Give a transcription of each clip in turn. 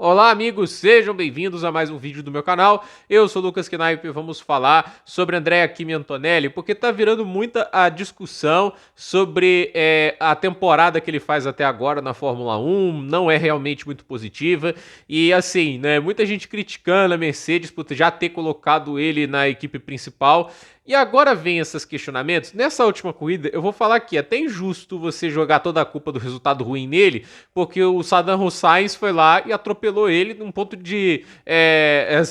Olá, amigos, sejam bem-vindos a mais um vídeo do meu canal. Eu sou o Lucas Knaip e vamos falar sobre Andrea Kimi Antonelli, porque tá virando muita a discussão sobre a temporada que ele faz até agora na Fórmula 1, não é realmente muito positiva, e assim, né, muita gente criticando a Mercedes por já ter colocado ele na equipe principal. E agora vem esses questionamentos. Nessa última corrida, eu vou falar que é até injusto você jogar toda a culpa do resultado ruim nele, porque o Saddam Hussein foi lá e atropelou ele num ponto de.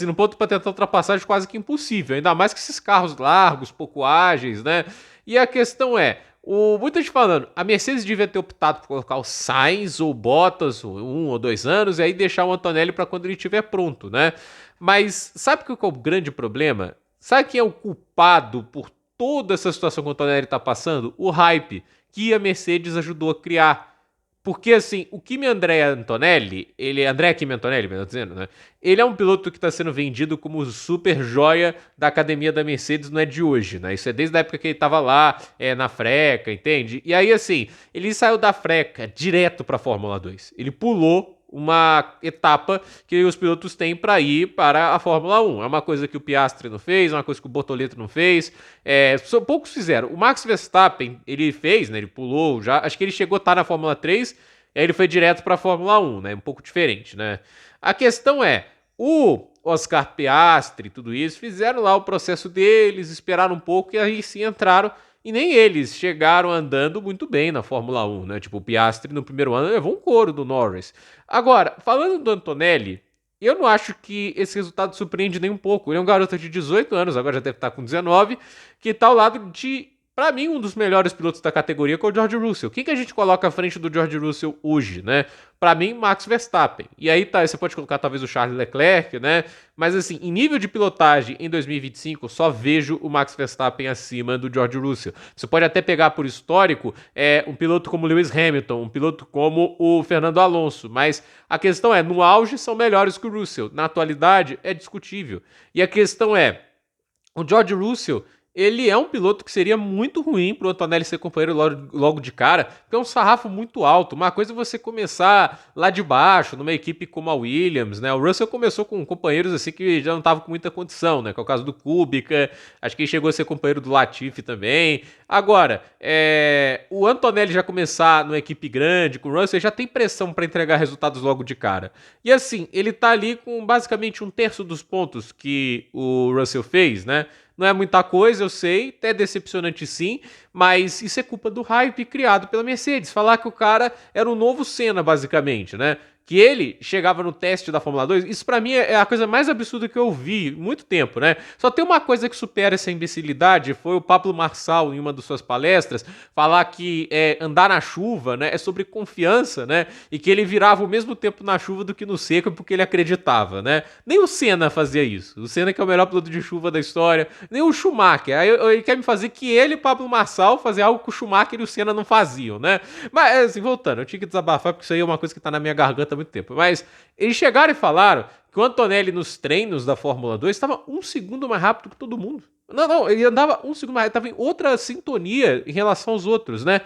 Num ponto para tentar ultrapassagem quase que impossível. Ainda mais que esses carros largos, pouco ágeis, né? E a questão é. Muita gente falando, a Mercedes devia ter optado por colocar o Sainz ou Bottas 1 ou 2 anos e aí deixar o Antonelli para quando ele estiver pronto, né? Mas sabe qual que é o grande problema? Sabe quem é o culpado por toda essa situação que o Antonelli está passando? O hype que a Mercedes ajudou a criar. Porque, assim, o Kimi Andrea Antonelli, Andrea Kimi Antonelli, melhor dizendo, né? Ele é um piloto que está sendo vendido como super joia da academia da Mercedes, não é de hoje, né? Isso é desde a época que ele estava lá, na Freca, entende? E aí, assim, ele saiu da Freca direto para a Fórmula 2. Ele pulou uma etapa que os pilotos têm para ir para a Fórmula 1. É uma coisa que o Piastri não fez, é uma coisa que o Bortoleto não fez. Poucos fizeram. O Max Verstappen, ele fez, né? Ele pulou já. Acho que ele chegou a estar na Fórmula 3, e aí ele foi direto para a Fórmula 1, né? Um pouco diferente, né? A questão é, o Oscar Piastri, tudo isso, fizeram lá o processo deles, esperaram um pouco e aí sim entraram. E nem eles chegaram andando muito bem na Fórmula 1, né? Tipo, o Piastri no primeiro ano levou um couro do Norris. Agora, falando do Antonelli, eu não acho que esse resultado surpreende nem um pouco. Ele é um garoto de 18 anos, agora já deve estar com 19, que está ao lado de, para mim, um dos melhores pilotos da categoria, que é o George Russell. Quem que a gente coloca à frente do George Russell hoje, né? Para mim, Max Verstappen. E aí tá, você pode colocar talvez o Charles Leclerc, né? Mas assim, em nível de pilotagem em 2025, eu só vejo o Max Verstappen acima do George Russell. Você pode até pegar por histórico um piloto como Lewis Hamilton, um piloto como o Fernando Alonso, mas a questão é, no auge são melhores que o Russell. Na atualidade é discutível. E a questão é, o George Russell, ele é um piloto que seria muito ruim para o Antonelli ser companheiro logo de cara, porque é um sarrafo muito alto. Uma coisa é você começar lá de baixo, numa equipe como a Williams, né? O Russell começou com companheiros assim que já não estavam com muita condição, né? Que é o caso do Kubica, acho que ele chegou a ser companheiro do Latifi também. Agora, o Antonelli já começar numa equipe grande, com o Russell, já tem pressão para entregar resultados logo de cara. E assim, ele tá ali com basicamente 1/3 dos pontos que o Russell fez, né? Não é muita coisa, eu sei, até decepcionante sim, mas isso é culpa do hype criado pela Mercedes. Falar que o cara era o novo Senna, basicamente, né? Que ele chegava no teste da Fórmula 2, isso pra mim é a coisa mais absurda que eu vi muito tempo, né? Só tem uma coisa que supera essa imbecilidade, foi o Pablo Marçal, em uma de suas palestras, falar que andar na chuva, né, é sobre confiança, né? E que ele virava o mesmo tempo na chuva do que no seco porque ele acreditava, né? Nem o Senna fazia isso. O Senna que é o melhor piloto de chuva da história, nem o Schumacher. Aí ele quer me fazer que ele e Pablo Marçal fazer algo que o Schumacher e o Senna não faziam, né? Mas assim, voltando, eu tinha que desabafar porque isso aí é uma coisa que tá na minha garganta há muito tempo. Mas eles chegaram e falaram que o Antonelli nos treinos da Fórmula 2 estava 1 segundo mais rápido que todo mundo. Não, ele andava 1 segundo mais rápido, estava em outra sintonia em relação aos outros, né?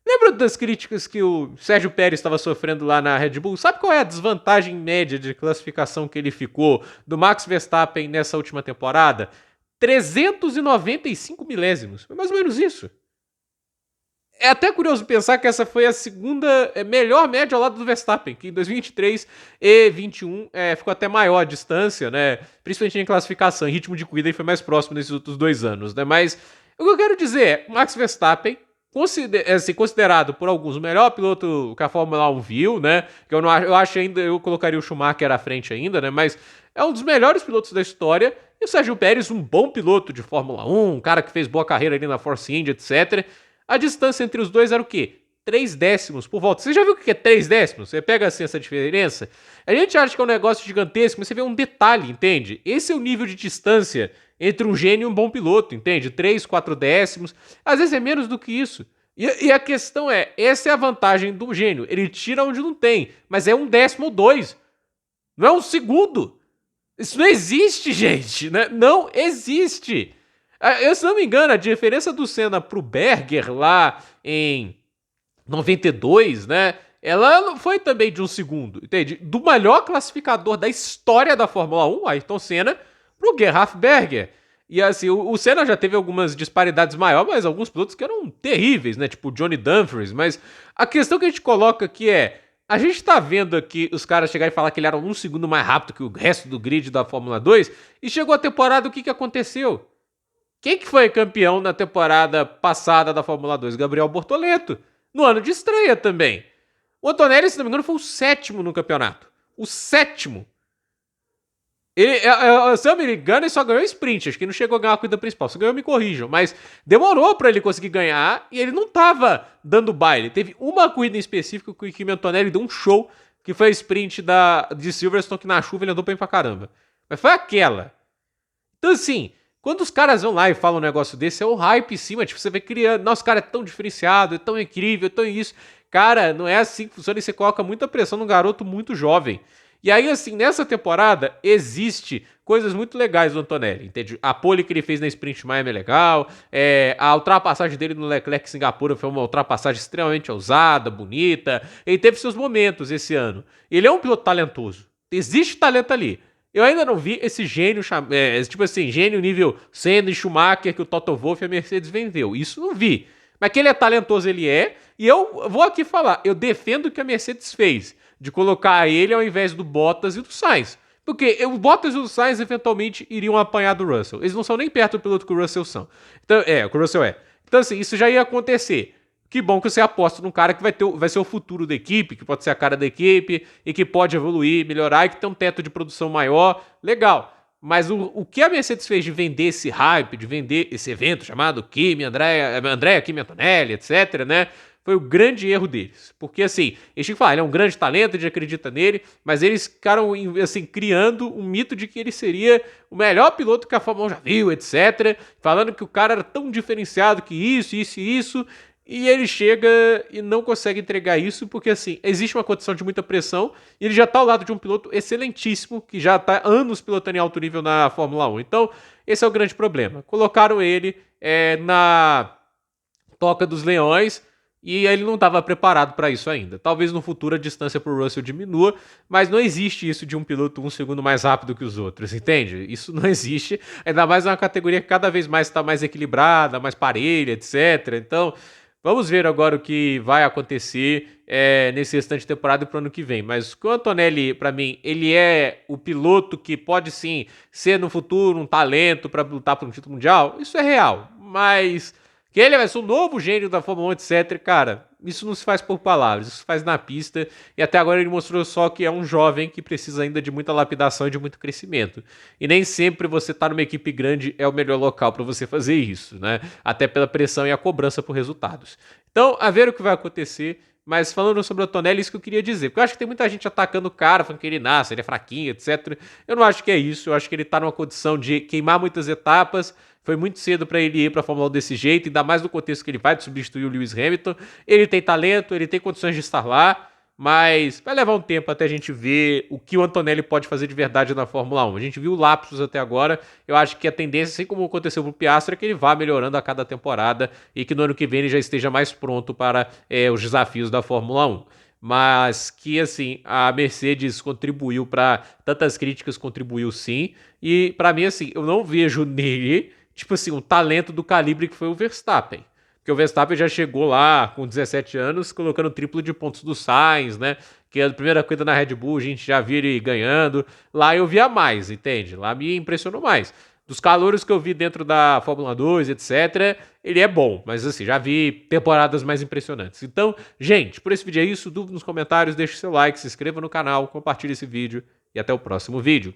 Lembra das críticas que o Sérgio Pérez estava sofrendo lá na Red Bull? Sabe qual é a desvantagem média de classificação que ele ficou do Max Verstappen nessa última temporada? 395 milésimos. Foi mais ou menos isso. É até curioso pensar que essa foi a segunda melhor média ao lado do Verstappen, que em 2023 e 2021 ficou até maior a distância, né? Principalmente em classificação, em ritmo de corrida, ele foi mais próximo nesses outros 2 anos, né? Mas o que eu quero dizer é, Max Verstappen, considerado por alguns o melhor piloto que a Fórmula 1 viu, né? Que eu acho ainda, eu colocaria o Schumacher à frente ainda, né? Mas é um dos melhores pilotos da história. E o Sérgio Pérez, um bom piloto de Fórmula 1, um cara que fez boa carreira ali na Force India, etc. A distância entre os dois era o quê? 3 décimos por volta. Você já viu o que é 3 décimos? Você pega assim essa diferença? A gente acha que é um negócio gigantesco, mas você vê um detalhe, entende? Esse é o nível de distância entre um gênio e um bom piloto, entende? 3, 4 décimos. Às vezes é menos do que isso. E a questão é, essa é a vantagem do gênio. Ele tira onde não tem, mas é 1 décimo ou 2. Não é 1 segundo. Isso não existe, gente. Né? Não existe. Se não me engano, a diferença do Senna pro Berger lá em 92, né? ela não foi também de um segundo, entende? Do melhor classificador da história da Fórmula 1, Ayrton Senna, pro Gerhard Berger. E assim, o Senna já teve algumas disparidades maiores, mas alguns pilotos que eram terríveis, né? Tipo o Johnny Dumfries. Mas a questão que a gente coloca aqui é: a gente tá vendo aqui os caras chegarem e falar que ele era um segundo mais rápido que o resto do grid da Fórmula 2, e chegou a temporada, o que aconteceu? Quem que foi campeão na temporada passada da Fórmula 2? Gabriel Bortoleto. No ano de estreia também. O Antonelli, se não me engano, foi o sétimo no campeonato. O sétimo. Ele, se eu me engano, ele só ganhou sprint. Acho que não chegou a ganhar a corrida principal. Se ganhou, me corrijam. Mas demorou pra ele conseguir ganhar e ele não tava dando baile. Teve uma corrida em específico que o Kimi Antonelli deu um show, que foi a sprint de Silverstone, que na chuva ele andou bem pra caramba. Mas foi aquela. Então, assim, quando os caras vão lá e falam um negócio desse, é um hype em cima. Tipo, você vê criando. Nossa, o cara é tão diferenciado, é tão incrível, é tão isso. Cara, não é assim que funciona e você coloca muita pressão num garoto muito jovem. E aí, assim, nessa temporada, existe coisas muito legais do Antonelli, entende? A pole que ele fez na Sprint Miami é legal, a ultrapassagem dele no Leclerc Singapura foi uma ultrapassagem extremamente ousada, bonita, ele teve seus momentos esse ano. Ele é um piloto talentoso, existe talento ali. Eu ainda não vi esse gênio, tipo assim, gênio nível Senna e Schumacher que o Toto Wolff e a Mercedes vendeu. Isso não vi. Mas que ele é talentoso, ele é. E eu vou aqui falar, eu defendo o que a Mercedes fez, de colocar ele ao invés do Bottas e do Sainz. Porque o Bottas e o Sainz eventualmente iriam apanhar do Russell. Eles não são nem perto do piloto que o Russell são. Então, o que o Russell é. Então, assim, isso já ia acontecer. Que bom que você aposta num cara que vai ser o futuro da equipe, que pode ser a cara da equipe e que pode evoluir, melhorar e que tem um teto de produção maior. Legal. Mas o que a Mercedes fez de vender esse hype, de vender esse evento chamado Kimi, Andrea, Kimi Antonelli, etc., né? Foi o grande erro deles. Porque, assim, eles tinham que falar, ele é um grande talento, a gente acredita nele, mas eles ficaram, assim, criando um mito de que ele seria o melhor piloto que a Fórmula 1 já viu, etc. Falando que o cara era tão diferenciado que isso. E ele chega e não consegue entregar isso porque, assim, existe uma condição de muita pressão e ele já tá ao lado de um piloto excelentíssimo que já tá anos pilotando em alto nível na Fórmula 1. Então, esse é o grande problema. Colocaram ele na Toca dos Leões e ele não estava preparado para isso ainda. Talvez no futuro a distância para o Russell diminua, mas não existe isso de um piloto um segundo mais rápido que os outros, entende? Isso não existe, ainda mais numa categoria que cada vez mais está mais equilibrada, mais parelha, etc. Então, vamos ver agora o que vai acontecer nesse restante de temporada e pro ano que vem. Mas o Antonelli, para mim, ele é o piloto que pode sim ser no futuro um talento para lutar por um título mundial. Isso é real. Mas que ele vai ser o novo gênio da Fórmula 1, etc. Cara, isso não se faz por palavras, isso se faz na pista. E até agora ele mostrou só que é um jovem que precisa ainda de muita lapidação e de muito crescimento. E nem sempre você tá numa equipe grande é o melhor local para você fazer isso, né? Até pela pressão e a cobrança por resultados. Então, a ver o que vai acontecer. Mas falando sobre o Antonelli, isso que eu queria dizer. Porque eu acho que tem muita gente atacando o cara, falando que ele nasce, ele é fraquinho, etc. Eu não acho que é isso. Eu acho que ele tá numa condição de queimar muitas etapas. Foi muito cedo para ele ir para a Fórmula 1 desse jeito, ainda mais no contexto que ele vai de substituir o Lewis Hamilton. Ele tem talento, ele tem condições de estar lá, mas vai levar um tempo até a gente ver o que o Antonelli pode fazer de verdade na Fórmula 1. A gente viu lapsos até agora, eu acho que a tendência, assim como aconteceu com o Piastri, é que ele vá melhorando a cada temporada e que no ano que vem ele já esteja mais pronto para os desafios da Fórmula 1. Mas que, assim, a Mercedes contribuiu para tantas críticas, contribuiu sim, e para mim, assim, eu não vejo nele tipo assim, um talento do calibre que foi o Verstappen. Porque o Verstappen já chegou lá com 17 anos, colocando triplo de pontos do Sainz, né? Que a primeira corrida na Red Bull a gente já viu ele ganhando. Lá eu via mais, entende? Lá me impressionou mais. Dos calouros que eu vi dentro da Fórmula 2, etc., ele é bom, mas assim, já vi temporadas mais impressionantes. Então, gente, por esse vídeo é isso. Dúvida nos comentários, deixe seu like, se inscreva no canal, compartilhe esse vídeo e até o próximo vídeo.